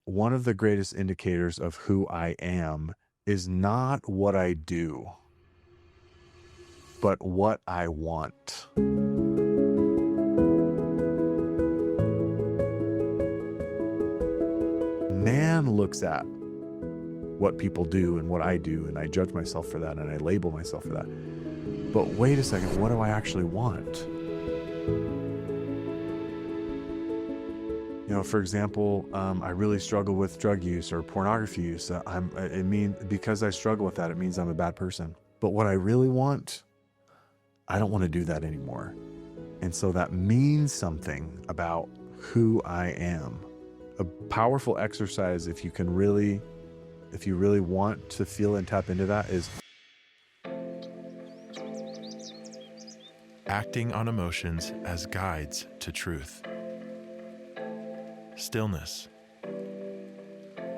one of the greatest indicators of who I am is not what I do, but what I want. Man looks at what people do and what I do, and I judge myself for that, and I label myself for that. But wait a second, what do I actually want? For example, I really struggle with drug use or pornography use. Because I struggle with that, it means I'm a bad person. But what I really want, I don't want to do that anymore. And so that means something about who I am. A powerful exercise, if you really want to feel and tap into that, is acting on emotions as guides to truth. Stillness.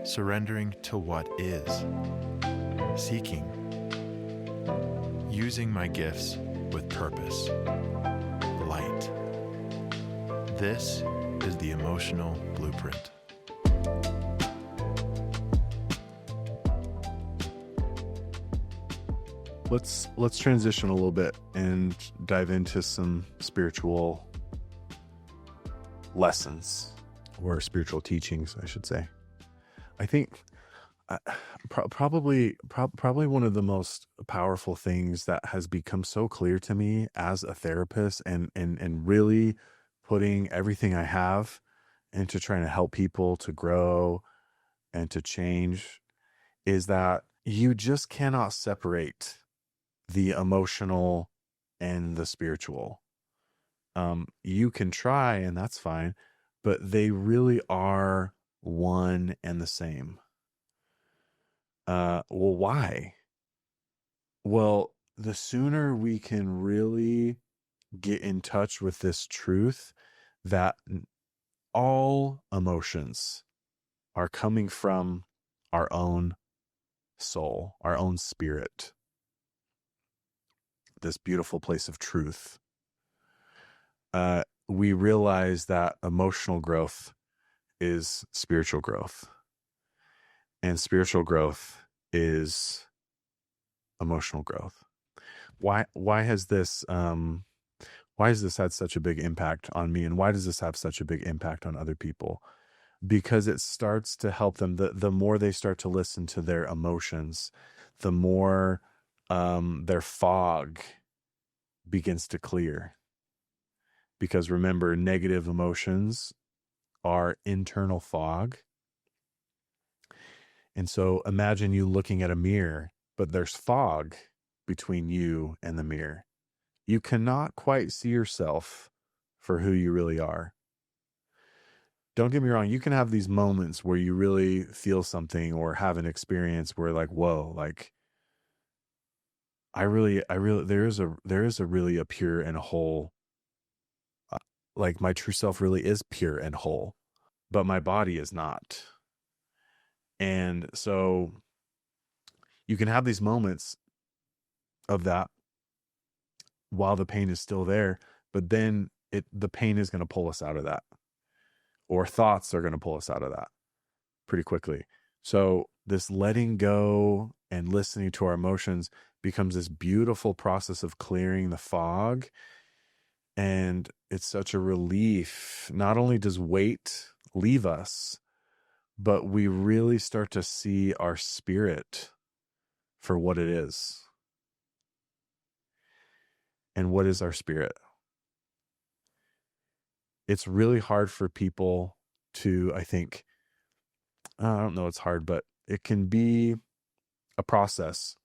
Surrendering to what is. Seeking. Using my gifts with purpose. Light. This is the emotional blueprint. Let's transition a little bit and dive into some spiritual lessons, or spiritual teachings, I should say. I think probably one of the most powerful things that has become so clear to me as a therapist, and really putting everything I have into trying to help people to grow and to change, is that you just cannot separate the emotional and the spiritual. You can try, and that's fine, but they really are one and the same. Well, why? Well, the sooner we can really get in touch with this truth that all emotions are coming from our own soul, our own spirit, this beautiful place of truth, we realize that emotional growth is spiritual growth, and spiritual growth is emotional growth. Why has this had such a big impact on me, and why does this have such a big impact on other people? Because it starts to help them. The more they start to listen to their emotions, the more their fog begins to clear. Because remember, negative emotions are internal fog. And so imagine you looking at a mirror, but there's fog between you and the mirror. You cannot quite see yourself for who you really are. Don't get me wrong, you can have these moments where you really feel something or have an experience where, like, whoa, like there is a really a pure and whole, like my true self really is pure and whole, but my body is not. And so you can have these moments of that while the pain is still there, but then the pain is going to pull us out of that, or thoughts are going to pull us out of that pretty quickly. So this letting go and listening to our emotions becomes this beautiful process of clearing the fog. And it's such a relief. Not only does weight leave us, but we really start to see our spirit for what it is. And what is our spirit? It's really hard for people to, I think, I don't know, it's hard, but it can be a process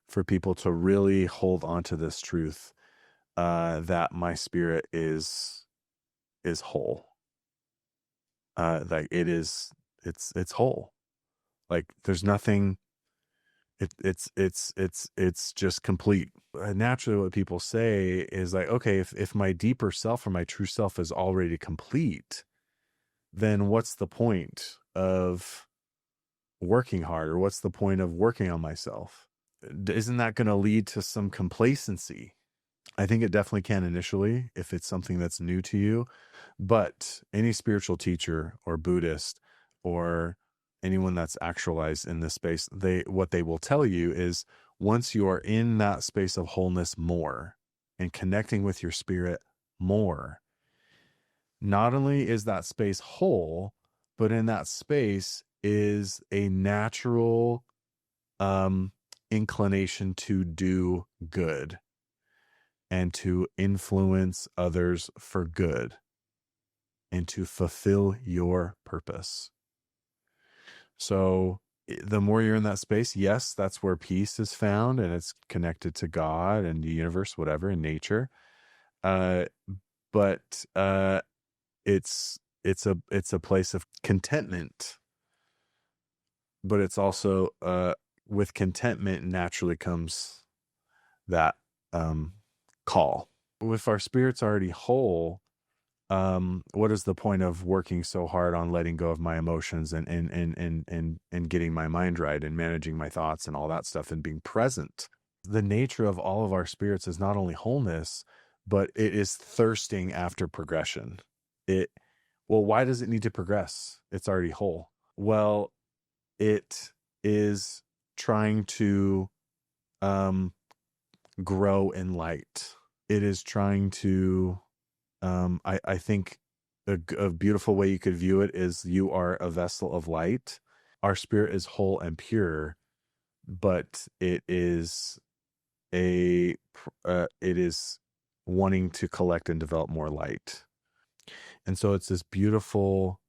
for people to really hold on to this truth, that my spirit is whole. Like it's whole. Like there's nothing. It's just complete. Naturally, what people say is like, okay, if my deeper self or my true self is already complete, then what's the point of working hard, or what's the point of working on myself? Isn't that going to lead to some complacency? I think it definitely can initially, if it's something that's new to you. But any spiritual teacher or Buddhist or anyone that's actualized in this space, what they will tell you is once you are in that space of wholeness more and connecting with your spirit more, not only is that space whole, but in that space is a natural um, inclination to do good and to influence others for good and to fulfill your purpose. So the more you're in that space, yes, that's where peace is found, and it's connected to God and the universe, whatever, in nature. Uh, but it's a place of contentment, but it's also with contentment naturally comes that call. If our spirit's already whole, what is the point of working so hard on letting go of my emotions and getting my mind right and managing my thoughts and all that stuff and being present? The nature of all of our spirits is not only wholeness, but it is thirsting after progression. Well, why does it need to progress? It's already whole. Well, it is trying to grow in light. It is trying to I think a beautiful way you could view it is you are a vessel of light. Our spirit is whole and pure, but it is it is wanting to collect and develop more light. And so it's this beautiful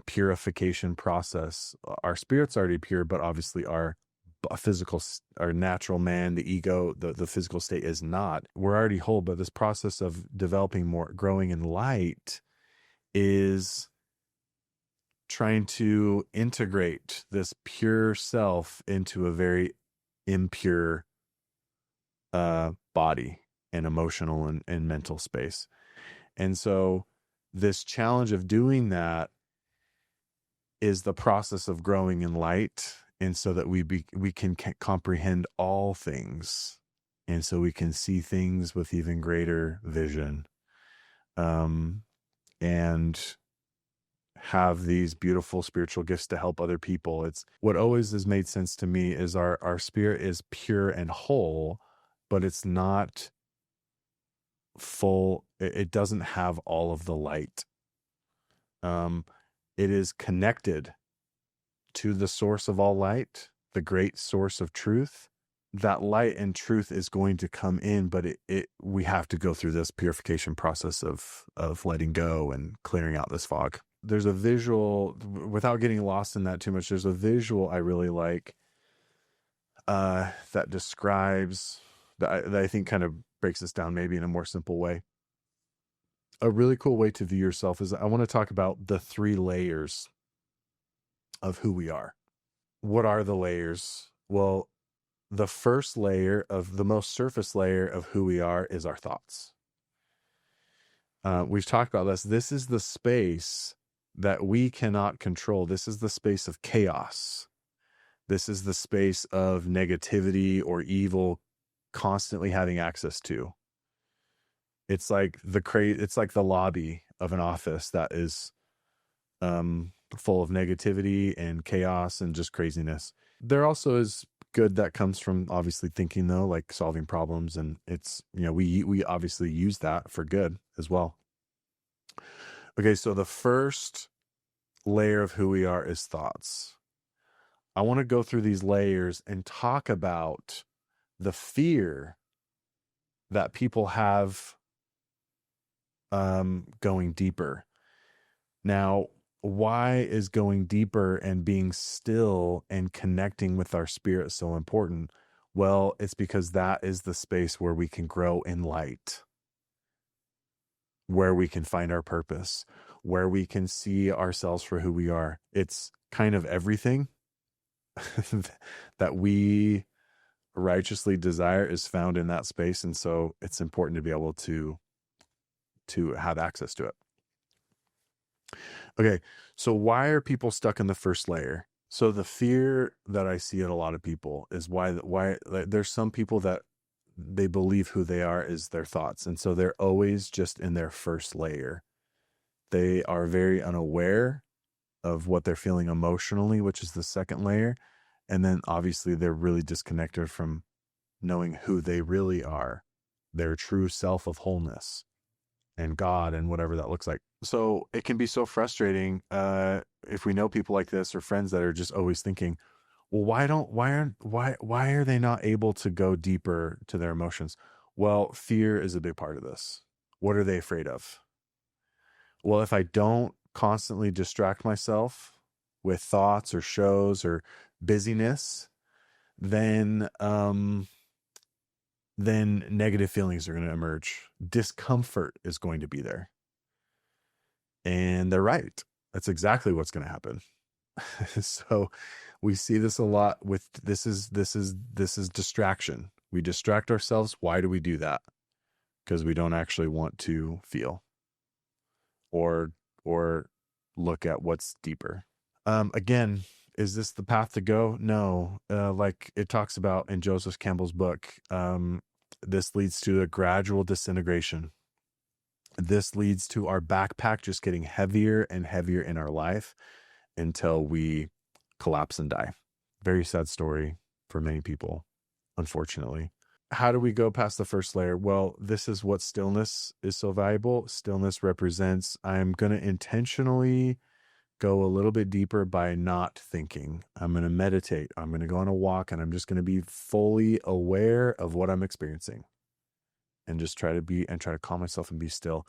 purification process. Our spirit's already pure, but obviously our physical, our natural man, the ego, the physical state is not. We're already whole, but this process of developing more, growing in light is trying to integrate this pure self into a very impure body and emotional and mental space. And so this challenge of doing that is the process of growing in light, and so that we can comprehend all things, and so we can see things with even greater vision, and have these beautiful spiritual gifts to help other people. It's what always has made sense to me is our spirit is pure and whole, but it's not full. It doesn't have all of the light. It is connected to the source of all light, the great source of truth. That light and truth is going to come in, but we have to go through this purification process of letting go and clearing out this fog. There's a visual, without getting lost in that too much, there's a visual I really like that describes, that I think kind of breaks this down maybe in a more simple way. A really cool way to view yourself is I want to talk about the 3 layers of who we are. What are the layers? Well, the first layer, of the most surface layer of who we are, is our thoughts. We've talked about this. This is the space that we cannot control. This is the space of chaos. This is the space of negativity or evil constantly having access to. It's like it's like the lobby of an office that is full of negativity and chaos and just craziness. There also is good that comes from obviously thinking, though, like solving problems, and it's, we obviously use that for good as well. Okay, so the first layer of who we are is thoughts. I want to go through these layers and talk about the fear that people have going deeper. Now, why is going deeper and being still and connecting with our spirit so important? Well, it's because that is the space where we can grow in light, where we can find our purpose, where we can see ourselves for who we are. It's kind of everything that we righteously desire is found in that space. And so it's important to be able to have access to it. Okay, so why are people stuck in the first layer? So the fear that I see in a lot of people is why there's some people that they believe who they are is their thoughts. And so they're always just in their first layer. They are very unaware of what they're feeling emotionally, which is the second layer. And then obviously they're really disconnected from knowing who they really are, their true self of wholeness and God and whatever that looks like. So it can be so frustrating if we know people like this or friends that are just always thinking, well, why are they not able to go deeper to their emotions? Well, fear is a big part of this. What are they afraid of? Well, if I don't constantly distract myself with thoughts or shows or busyness, then negative feelings are going to emerge. Discomfort is going to be there. And they're right. That's exactly what's going to happen. So we see this a lot with this is distraction. We distract ourselves. Why do we do that? Because we don't actually want to feel or look at what's deeper. Again, is this the path to go? No. Like it talks about in Joseph Campbell's book, this leads to a gradual disintegration. This leads to our backpack just getting heavier and heavier in our life until we collapse and die. Very sad story for many people, unfortunately. How do we go past the first layer? Well, this is what stillness is so valuable. Stillness represents I'm going to intentionally go a little bit deeper by not thinking. I'm going to meditate. I'm going to go on a walk and I'm just going to be fully aware of what I'm experiencing and just try to calm myself and be still.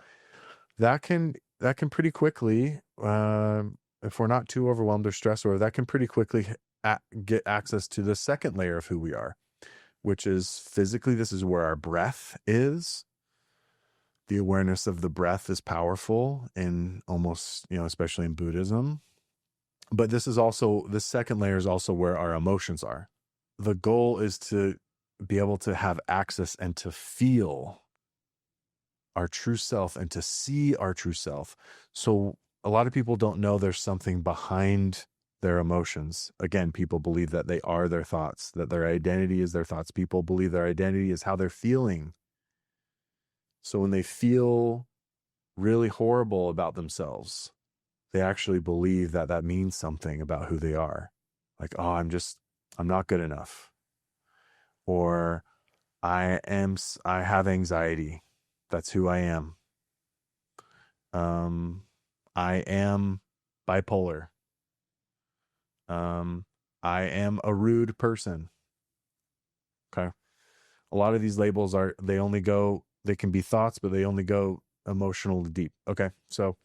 That can pretty quickly, if we're not too overwhelmed or stressed, or that can pretty quickly get access to the second layer of who we are, which is physically, this is where our breath is. The awareness of the breath is powerful and almost, especially in Buddhism. But this second layer is also where our emotions are. The goal is to be able to have access and to feel our true self and to see our true self. So a lot of people don't know there's something behind their emotions. Again, people believe that they are their thoughts, that their identity is their thoughts. People believe their identity is how they're feeling. So when they feel really horrible about themselves, they actually believe that that means something about who they are. Like, oh, I'm not good enough. Or I have anxiety. That's who I am. I am bipolar. I am a rude person. Okay. A lot of these labels they can be thoughts, but they only go emotionally deep. Okay. So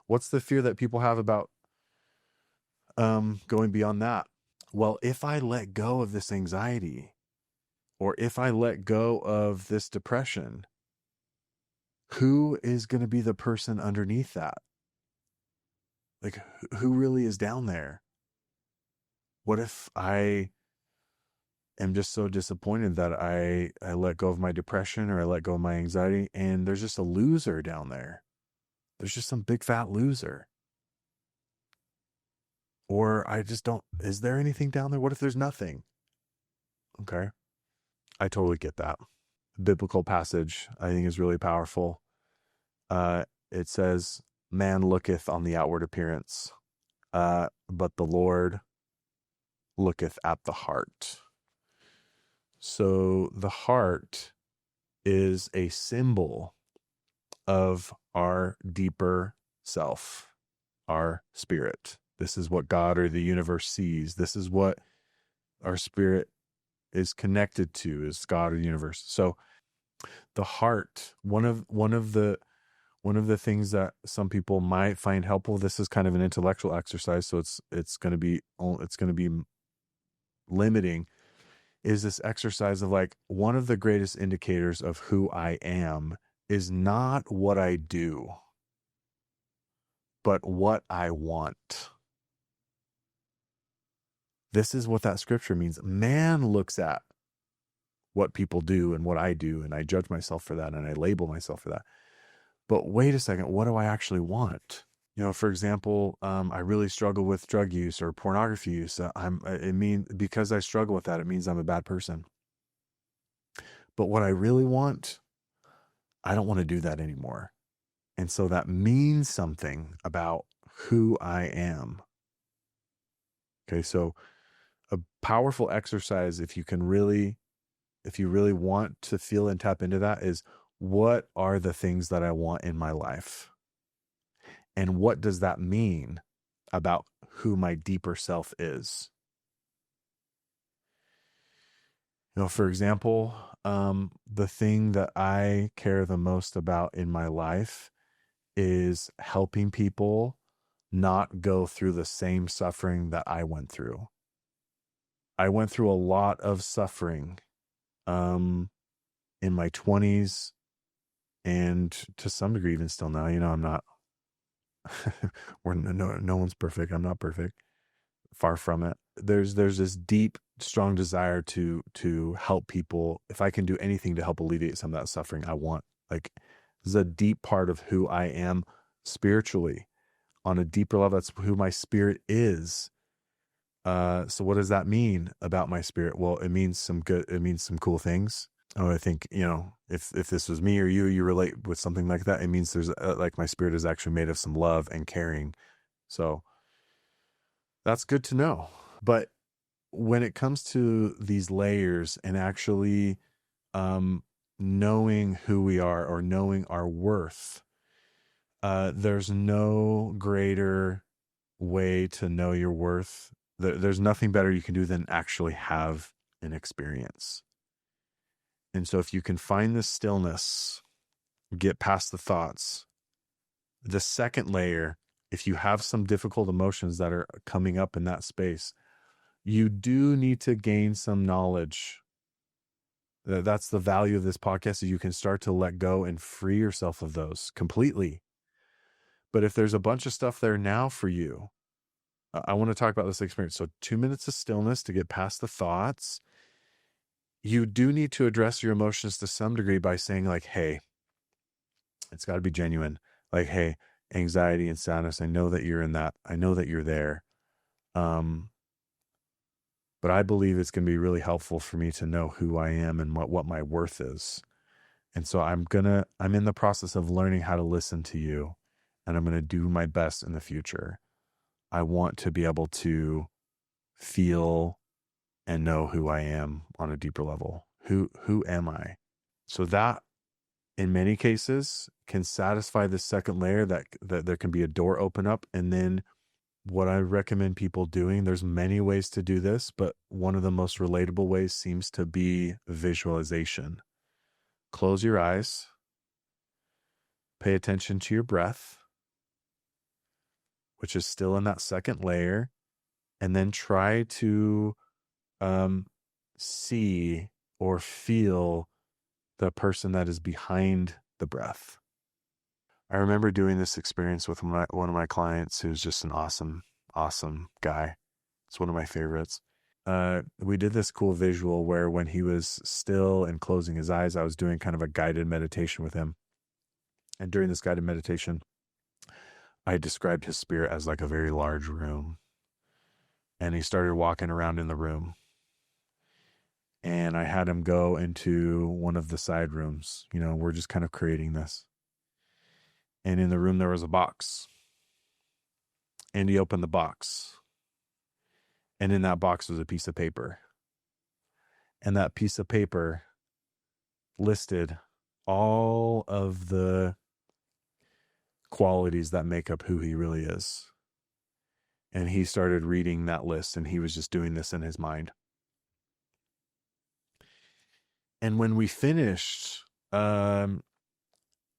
what's the fear that people have about going beyond that? Well, if I let go of this anxiety, or if I let go of this depression, who is going to be the person underneath that? Like, who really is down there? What if I am just so disappointed that I let go of my depression or I let go of my anxiety and there's just a loser down there? There's just some big fat loser. Or I just don't, is there anything down there? What if there's nothing? Okay. I totally get that. Biblical passage I think is really powerful. It says, man looketh on the outward appearance, but the Lord looketh at the heart. So the heart is a symbol of our deeper self, our spirit. This is what God or the universe sees. This is what our spirit is connected to, is God or the universe. So the heart, one of the things that some people might find helpful, this is kind of an intellectual exercise, so it's going to be limiting, is this exercise of like, one of the greatest indicators of who I am is not what I do, but what I want. This is what that scripture means. Man looks at what people do and what I do, and I judge myself for that, and I label myself for that. But wait a second, what do I actually want? For example, I really struggle with drug use or pornography use. Because I struggle with that, it means I'm a bad person. But what I really want, I don't want to do that anymore. And so that means something about who I am. Okay, so a powerful exercise, if you really want to feel and tap into that, is what are the things that I want in my life? And what does that mean about who my deeper self is? For example, the thing that I care the most about in my life is helping people not go through the same suffering that I went through. I went through a lot of suffering um, in my 20s, and to some degree, even still now. I'm not, no one's perfect. I'm not perfect. Far from it. There's this deep, strong desire to help people. If I can do anything to help alleviate some of that suffering, I want. Like, this is a deep part of who I am spiritually. On a deeper level, that's who my spirit is. So what does that mean about my spirit? Well, it means some cool things. Oh, I think, if this was me or you relate with something like that, it means there's like my spirit is actually made of some love and caring. So that's good to know. But when it comes to these layers and actually knowing who we are or knowing our worth, there's no greater way to know your worth. There's nothing better you can do than actually have an experience. And so if you can find this stillness, get past the thoughts, the second layer, if you have some difficult emotions that are coming up in that space, you do need to gain some knowledge. That's the value of this podcast, is you can start to let go and free yourself of those completely. But if there's a bunch of stuff there now for you, I want to talk about this experience. So 2 minutes of stillness to get past the thoughts. You do need to address your emotions to some degree by saying like, hey, it's got to be genuine. Like, hey, anxiety and sadness, I know that you're in that. I know that you're there. But I believe it's going to be really helpful for me to know who I am and what my worth is. And so I'm in the process of learning how to listen to you, and I'm going to do my best in the future. I want to be able to feel and know who I am on a deeper level. Who am I? So that in many cases can satisfy the second layer, that there can be a door open up. And then what I recommend people doing, there's many ways to do this, but one of the most relatable ways seems to be visualization. Close your eyes, pay attention to your breath, which is still in that second layer, and then try to see or feel the person that is behind the breath. I remember doing this experience with one of my clients who's just an awesome, awesome guy. It's one of my favorites. We did this cool visual where when he was still and closing his eyes, I was doing kind of a guided meditation with him. And during this guided meditation, I described his spirit as like a very large room. And he started walking around in the room. And I had him go into one of the side rooms. We're just kind of creating this. And in the room, there was a box. And he opened the box. And in that box was a piece of paper. And that piece of paper listed all of the qualities that make up who he really is. And he started reading that list, and he was just doing this in his mind. And when we finished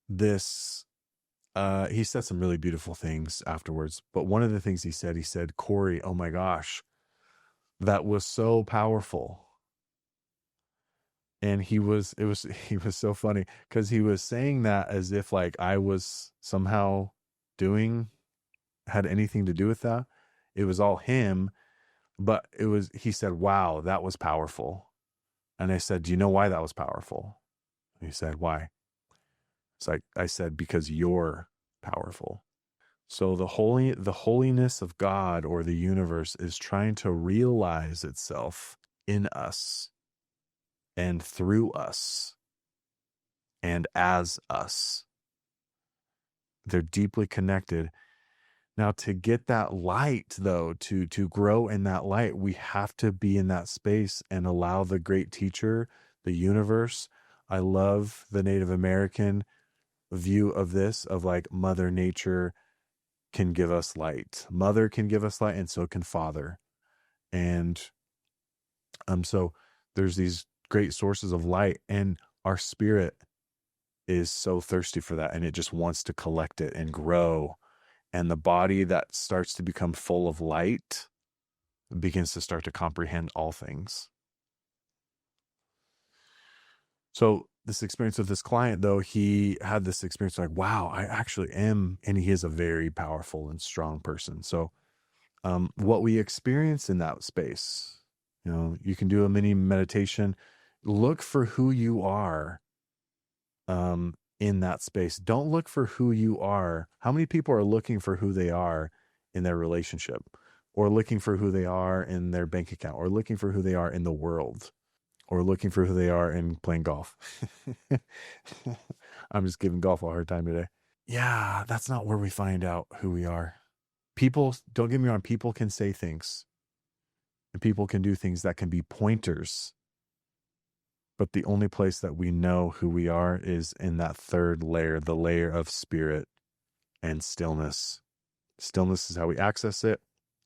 this, he said some really beautiful things afterwards. But one of the things he said, Corey, oh my gosh, that was so powerful. And he was so funny because he was saying that as if like I was somehow had anything to do with that. It was all him, but he said, wow, that was powerful. And I said, do you know why that was powerful? And he said, why? It's like, I said, because you're powerful. So the holiness of God or the universe is trying to realize itself in us and through us and as us. They're deeply connected. Now, to get that light, though, to grow in that light, we have to be in that space and allow the great teacher, the universe. I love the Native American view of this, of like Mother Nature can give us light. Mother can give us light, and so can Father. And so there's these great sources of light, and our spirit is so thirsty for that, and it just wants to collect it and grow. And the body that starts to become full of light begins to start to comprehend all things. So this experience with this client, though, he had this experience like, wow, I actually am. And he is a very powerful and strong person. So what we experience in that space, you can do a mini meditation, look for who you are in that space. Don't look for who you are. How many people are looking for who they are in their relationship, or looking for who they are in their bank account, or looking for who they are in the world, or looking for who they are in playing golf? I'm just giving golf a hard time today. Yeah, that's not where we find out who we are. People, don't get me wrong, people can say things and people can do things that can be pointers. But the only place that we know who we are is in that third layer, the layer of spirit and stillness. Stillness is how we access it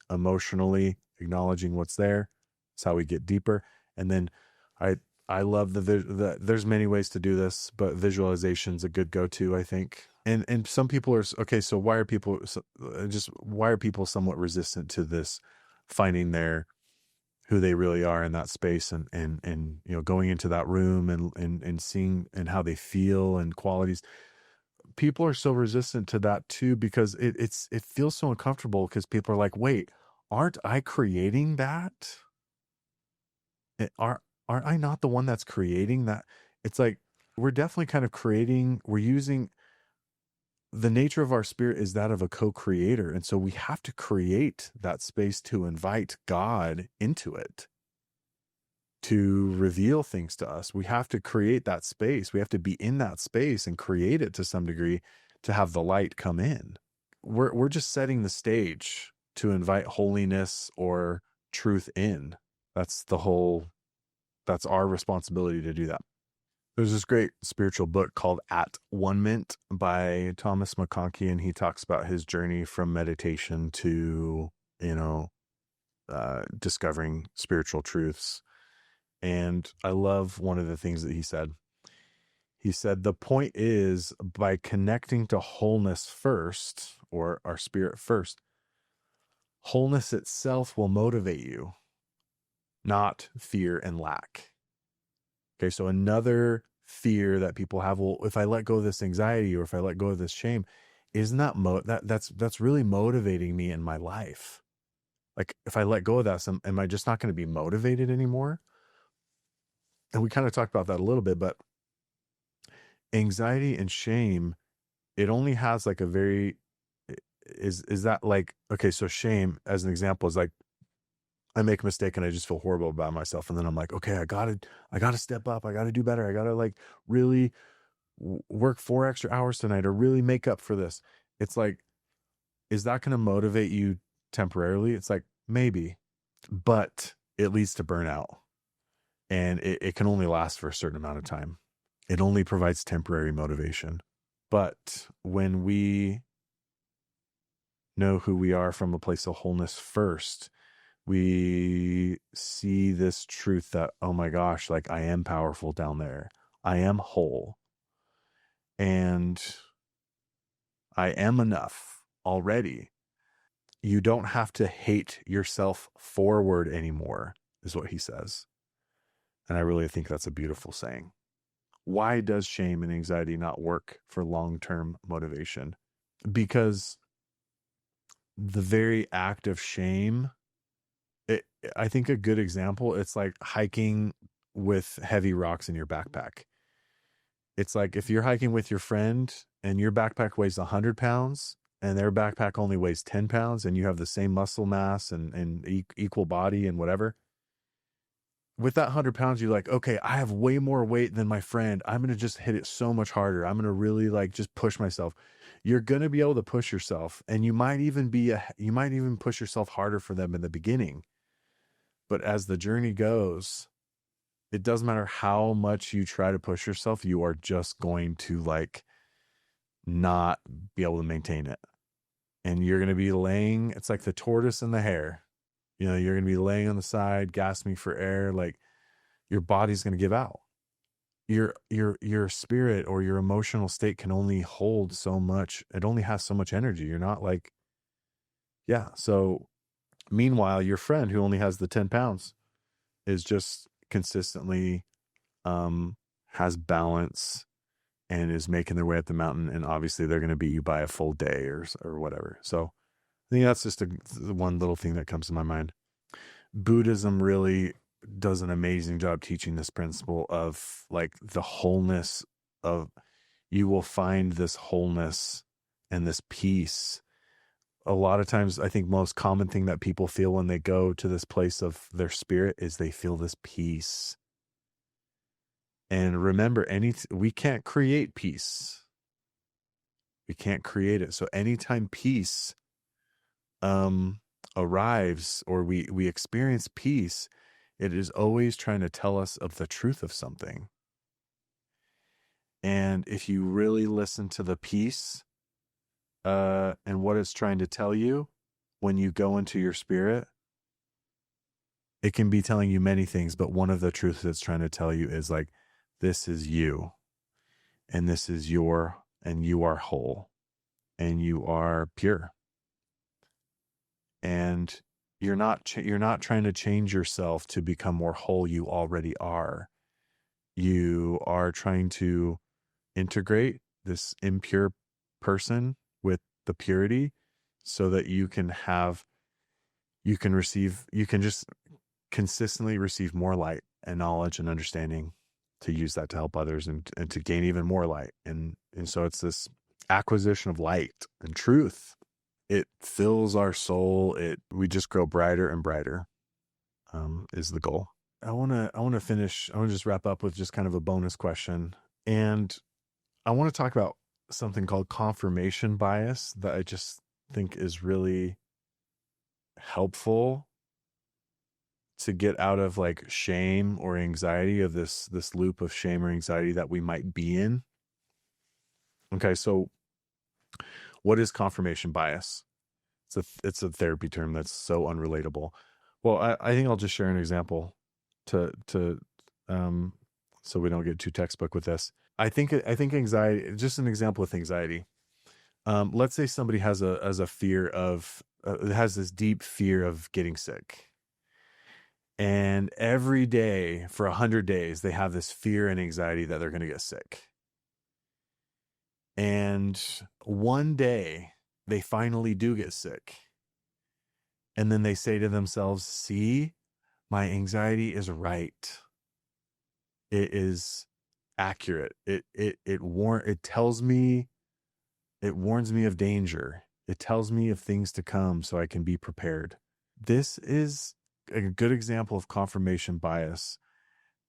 emotionally, acknowledging what's there. It's how we get deeper. And then I love there's many ways to do this, but visualization's a good go-to, I think. And some people are, okay, so why are people somewhat resistant to this, finding who they really are in that space, and going into that room and seeing and how they feel and qualities? People are so resistant to that too, because it feels so uncomfortable, because people are like, wait, aren't I creating that? Aren't I not the one that's creating that? It's like, we're definitely kind of we're using, the nature of our spirit is that of a co-creator. And so we have to create that space to invite God into it, to reveal things to us. We have to create that space. We have to be in that space and create it to some degree to have the light come in. We're just setting the stage to invite holiness or truth in. That's our responsibility to do that. There's this great spiritual book called At One Mint by Thomas McConkie, and he talks about his journey from meditation to, discovering spiritual truths. And I love one of the things that he said. He said, the point is, by connecting to wholeness first, or our spirit first, wholeness itself will motivate you, not fear and lack. Okay, so another fear that people have, well, if I let go of this anxiety, or if I let go of this shame, isn't that that's really motivating me in my life? Like, if I let go of that, am I just not going to be motivated anymore? And we kind of talked about that a little bit, but anxiety and shame, it only has like a very, is that like, okay, so shame, as an example, is like, I make a mistake and I just feel horrible about myself. And then I'm like, okay, I gotta step up. I gotta do better. I gotta like really work 4 extra hours tonight, or really make up for this. It's like, is that going to motivate you temporarily? It's like, maybe, but it leads to burnout, and it can only last for a certain amount of time. It only provides temporary motivation. But when we know who we are from a place of wholeness first, we see this truth that, oh my gosh, like, I am powerful down there. I am whole. And I am enough already. You don't have to hate yourself forward anymore, is what he says. And I really think that's a beautiful saying. Why does shame and anxiety not work for long-term motivation? Because the very act of shame, I think a good example, it's like hiking with heavy rocks in your backpack. It's like, if you're hiking with your friend and your backpack weighs 100 pounds and their backpack only weighs 10 pounds, and you have the same muscle mass and equal body and whatever, with that 100 pounds, you're like, okay, I have way more weight than my friend. I'm going to just hit it so much harder. I'm going to really like just push myself. you're going to be able to push yourself, and you might even push yourself harder for them in the beginning. But as the journey goes, it doesn't matter how much you try to push yourself, you are just going to like not be able to maintain it. And you're going to be laying, it's like the tortoise and the hare. You know, you're going to be laying on the side, gasping for air. Like your body's going to give out. Your spirit or your emotional state can only hold so much. It only has so much energy. You're not like, yeah. So meanwhile, your friend who only has the 10 pounds is just consistently, has balance and is making their way up the mountain. And obviously they're going to beat you by a full day or whatever. So I think that's just one little thing that comes to my mind. Buddhism really does an amazing job teaching this principle of like the wholeness of, you will find this wholeness and this peace. A lot of times, I think most common thing that people feel when they go to this place of their spirit is they feel this peace. And remember, we can't create peace. We can't create it. So anytime peace arrives, or we experience peace, it is always trying to tell us of the truth of something. And if you really listen to the peace and what it's trying to tell you when you go into your spirit, it can be telling you many things, but one of the truths it's trying to tell you is like, this is you, and this is and you are whole, and you are pure. And you're not trying to change yourself to become more whole. You already are. You are trying to integrate this impure person with the purity so that you can just consistently receive more light and knowledge and understanding to use that to help others and to gain even more light. And so it's this acquisition of light and truth. It fills our soul. We just grow brighter and brighter, is the goal. I want to just wrap up with just kind of a bonus question. And I want to talk about something called confirmation bias that I just think is really helpful to get out of like shame or anxiety, of this loop of shame or anxiety that we might be in. Okay, so what is confirmation bias? It's a therapy term that's so unrelatable. Well, I think I'll just share an example to so we don't get too textbook with this. I think anxiety, just an example with anxiety. Let's say somebody has a fear of has this deep fear of getting sick. And every day for 100 days, they have this fear and anxiety that they're going to get sick. And one day they finally do get sick. And then they say to themselves, see, my anxiety is right. It is accurate. It tells me, it warns me of danger. It tells me of things to come so I can be prepared. This is a good example of confirmation bias,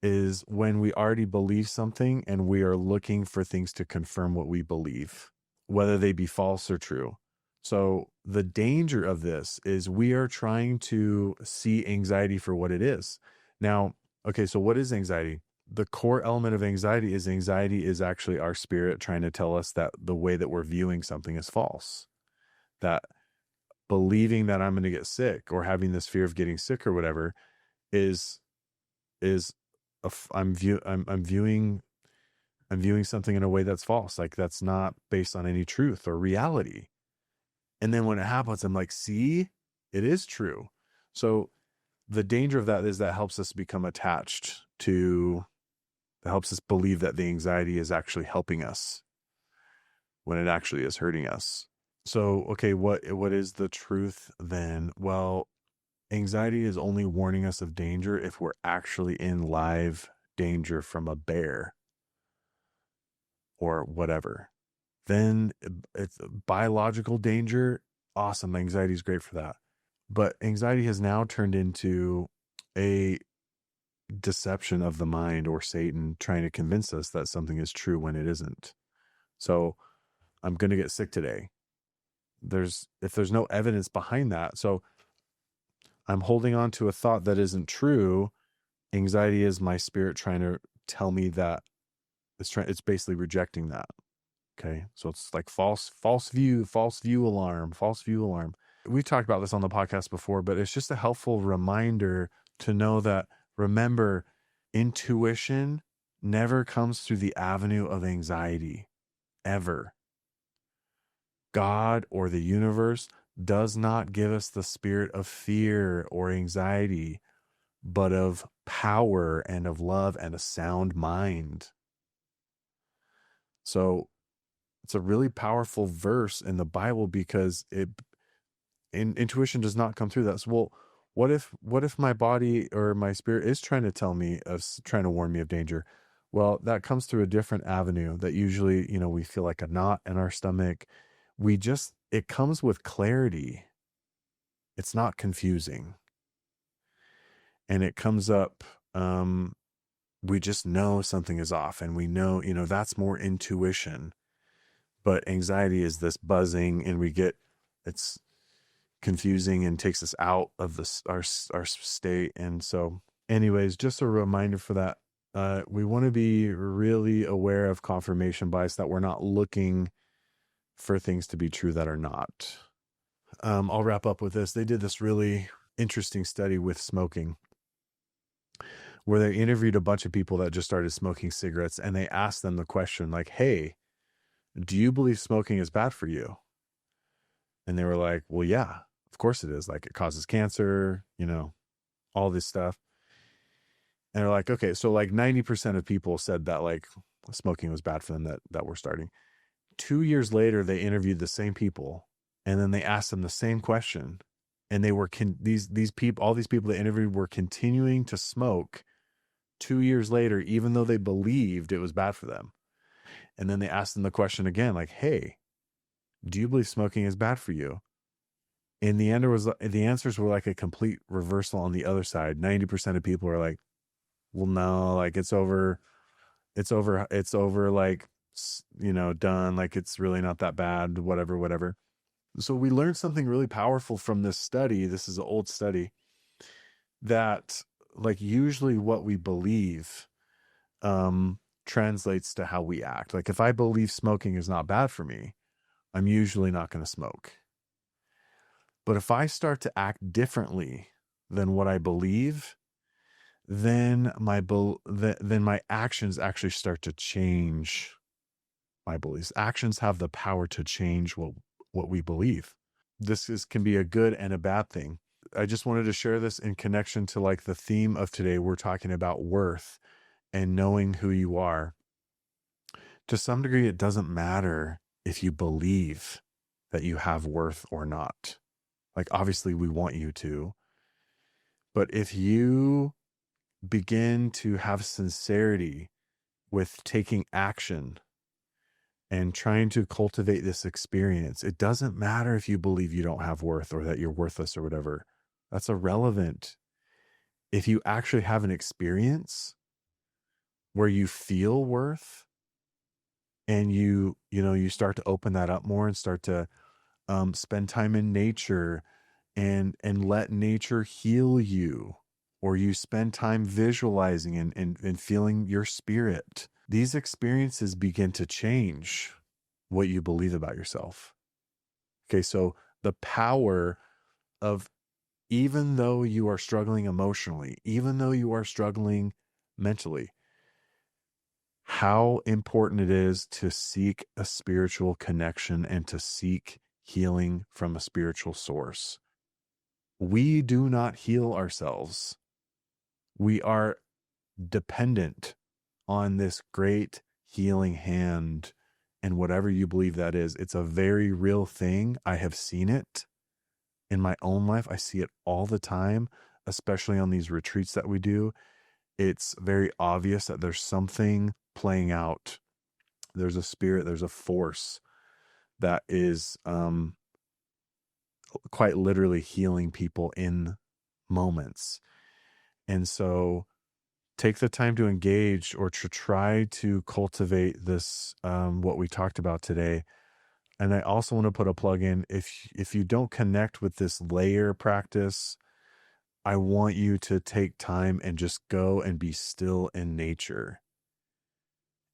is when we already believe something and we are looking for things to confirm what we believe, whether they be false or true. So the danger of this is we are trying to see anxiety for what it is. Now, okay, so what is anxiety? The core element of anxiety is actually our spirit trying to tell us that the way that we're viewing something is false. That believing that I'm going to get sick or having this fear of getting sick or whatever is I'm viewing something in a way that's false. Like that's not based on any truth or reality. And then when it happens, I'm like, see, it is true. So the danger of that is that helps us become attached to, that helps us believe that the anxiety is actually helping us when it actually is hurting us. So, okay, what is the truth then? Well, anxiety is only warning us of danger if we're actually in live danger from a bear or whatever. Then it's biological danger. Awesome. Anxiety is great for that. But anxiety has now turned into a deception of the mind, or Satan trying to convince us that something is true when it isn't. So I'm going to get sick today. If there's no evidence behind that, so I'm holding on to a thought that isn't true. Anxiety is my spirit trying to tell me that it's basically rejecting that. Okay. So it's like false view alarm, false view alarm. We've talked about this on the podcast before, but it's just a helpful reminder to know that, remember, intuition never comes through the avenue of anxiety, ever. God or the universe does not give us the spirit of fear or anxiety, but of power and of love and a sound mind. So it's a really powerful verse in the Bible because intuition does not come through that. So, well, what if my body or my spirit is trying to tell me trying to warn me of danger? Well, that comes through a different avenue that usually, we feel like a knot in our stomach. It comes with clarity. It's not confusing. And it comes up, we just know something is off, and we know, that's more intuition. But anxiety is this buzzing, and it's confusing and takes us out of our state. And so, anyways, just a reminder for that. We want to be really aware of confirmation bias, that we're not looking for things to be true that are not. I'll wrap up with this. They did this really interesting study with smoking, where they interviewed a bunch of people that just started smoking cigarettes, and they asked them the question like, hey, do you believe smoking is bad for you? And they were like, well, yeah, of course it is. Like, it causes cancer, all this stuff. And they're like, okay, so like 90% of people said that like smoking was bad for them that were starting. 2 years later, they interviewed the same people, and then they asked them the same question. And they were these people, all these people they interviewed were continuing to smoke 2 years later, even though they believed it was bad for them. And then they asked them the question again, like, hey, do you believe smoking is bad for you? And the answers were like a complete reversal on the other side. 90% of people are like, well, no, like it's over, like, done. Like, it's really not that bad, whatever. So we learned something really powerful from this study. This is an old study, that like usually what we believe translates to how we act. Like, if I believe smoking is not bad for me, I'm usually not going to smoke. But if I start to act differently than what I believe, then my actions actually start to change my beliefs. Actions have the power to change what we believe. Can be a good and a bad thing. I just wanted to share this in connection to like the theme of today. We're talking about worth and knowing who you are. To some degree, it doesn't matter if you believe that you have worth or not. Like, obviously we want you to, but if you begin to have sincerity with taking action and trying to cultivate this experience, it doesn't matter if you believe you don't have worth or that you're worthless or whatever. That's irrelevant. If you actually have an experience where you feel worth, and you start to open that up more and start to spend time in nature and let nature heal you, or you spend time visualizing and feeling your spirit, these experiences begin to change what you believe about yourself. Okay, so the power of, even though you are struggling emotionally, even though you are struggling mentally, how important it is to seek a spiritual connection and to seek healing from a spiritual source. We do not heal ourselves. We are dependent on this great healing hand, and whatever you believe that is, it's a very real thing. I have seen it in my own life. I see it all the time, especially on these retreats that we do. It's very obvious that there's something playing out. There's a spirit, there's a force that is quite literally healing people in moments. And so take the time to engage or to try to cultivate this, what we talked about today, And I also want to put a plug in. If you don't connect with this layer practice, I want you to take time and just go and be still in nature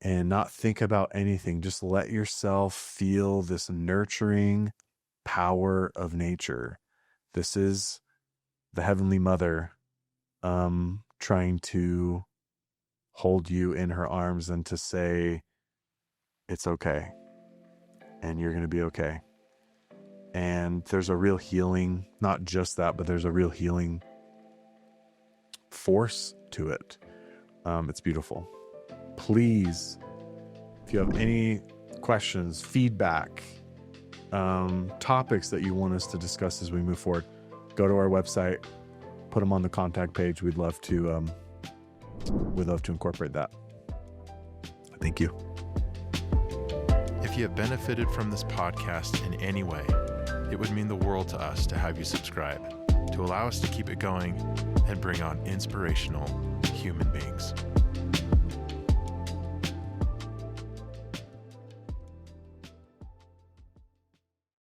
and not think about anything. Just let yourself feel this nurturing power of nature. This is the Heavenly Mother trying to hold you in her arms and to say, it's okay. And you're going to be okay. And there's a real healing, not just that, but there's a real healing force to it. It's beautiful. Please, if you have any questions, feedback, topics that you want us to discuss as we move forward, go to our website, put them on the contact page. We'd love to incorporate that. Thank you. If you have benefited from this podcast in any way, it would mean the world to us to have you subscribe, to allow us to keep it going and bring on inspirational human beings.